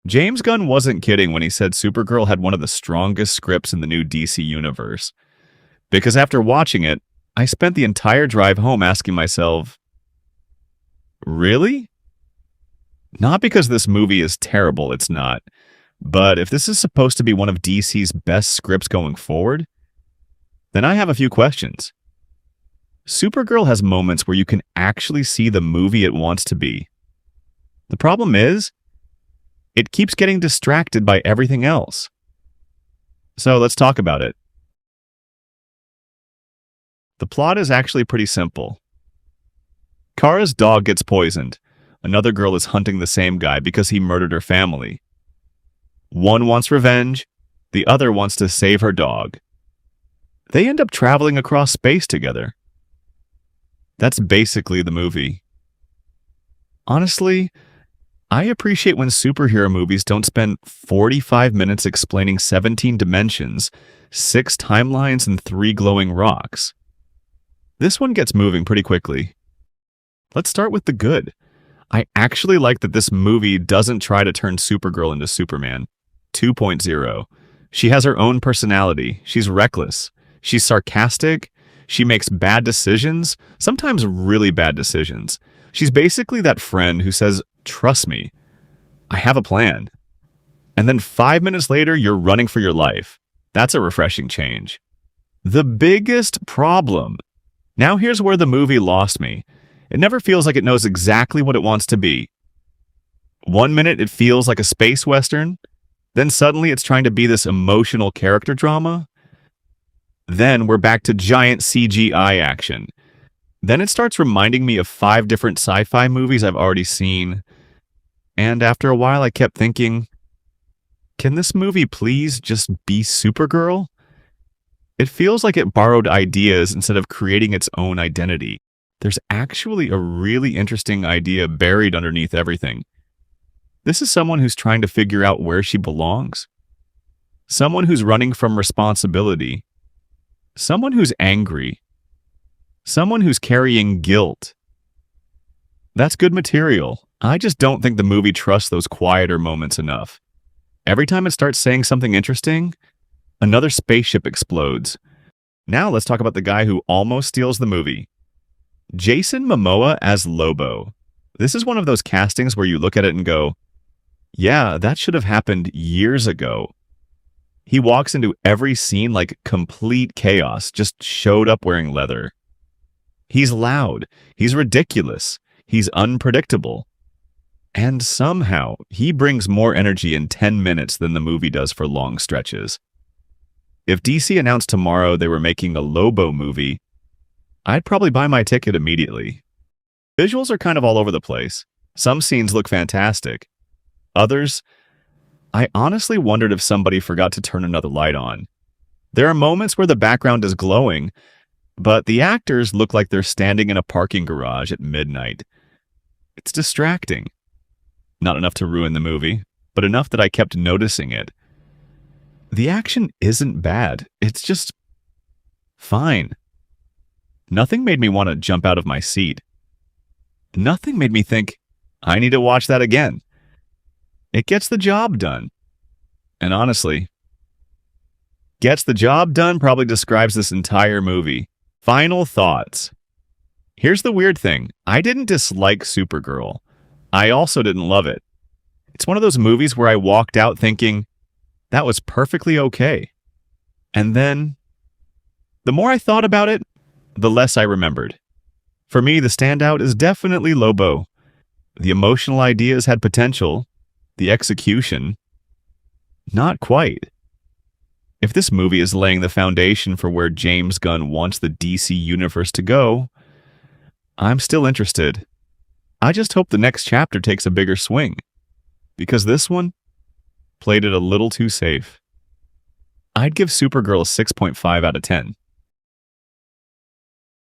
James Gunn wasn't kidding when he said Supergirl had one of the strongest scripts in the new DC universe. Because after watching it, I spent the entire drive home asking myself, really? Not because this movie is terrible, it's not. But if this is supposed to be one of DC's best scripts going forward, then I have a few questions. Supergirl has moments where you can actually see the movie it wants to be. The problem is, it keeps getting distracted by everything else. So let's talk about it. The plot is actually pretty simple. Kara's dog gets poisoned. Another girl is hunting the same guy because he murdered her family. One wants revenge, the other wants to save her dog. They end up traveling across space together. That's basically the movie. Honestly, I appreciate when superhero movies don't spend 45 minutes explaining 17 dimensions, 6 timelines, and 3 glowing rocks. This one gets moving pretty quickly. Let's start with the good. I actually like that this movie doesn't try to turn Supergirl into Superman 2.0. She has her own personality. She's reckless. She's sarcastic. She makes bad decisions, sometimes really bad decisions. She's basically that friend who says, "Trust me, I have a plan." And then 5 minutes later, you're running for your life. That's a refreshing change. The biggest problem. Now here's where the movie lost me. It never feels like it knows exactly what it wants to be. 1 minute it feels like a space western, then suddenly it's trying to be this emotional character drama. Then we're back to giant CGI action. Then it starts reminding me of 5 different sci-fi movies I've already seen. And after a while I kept thinking, can this movie please just be Supergirl? It feels like it borrowed ideas instead of creating its own identity. There's actually a really interesting idea buried underneath everything. This is someone who's trying to figure out where she belongs. Someone who's running from responsibility. Someone who's angry. Someone who's carrying guilt. That's good material. I just don't think the movie trusts those quieter moments enough. Every time it starts saying something interesting, another spaceship explodes. Now let's talk about the guy who almost steals the movie. Jason Momoa as Lobo. This is one of those castings where you look at it and go, yeah, that should have happened years ago. He walks into every scene like complete chaos, just showed up wearing leather. He's loud, he's ridiculous, he's unpredictable. And somehow, he brings more energy in 10 minutes than the movie does for long stretches. If DC announced tomorrow they were making a Lobo movie, I'd probably buy my ticket immediately. Visuals are kind of all over the place. Some scenes look fantastic. Others, I honestly wondered if somebody forgot to turn another light on. There are moments where the background is glowing, but the actors look like they're standing in a parking garage at midnight. It's distracting. Not enough to ruin the movie, but enough that I kept noticing it. The action isn't bad. It's just fine. Nothing made me want to jump out of my seat. Nothing made me think, I need to watch that again. It gets the job done. And honestly, gets the job done probably describes this entire movie. Final thoughts. Here's the weird thing. I didn't dislike Supergirl. I also didn't love it. It's one of those movies where I walked out thinking, that was perfectly okay. And then, the more I thought about it, the less I remembered. For me, the standout is definitely Lobo. The emotional ideas had potential. The execution, not quite. If this movie is laying the foundation for where James Gunn wants the DC universe to go, I'm still interested. I just hope the next chapter takes a bigger swing, because this one played it a little too safe. I'd give Supergirl a 6.5 out of 10.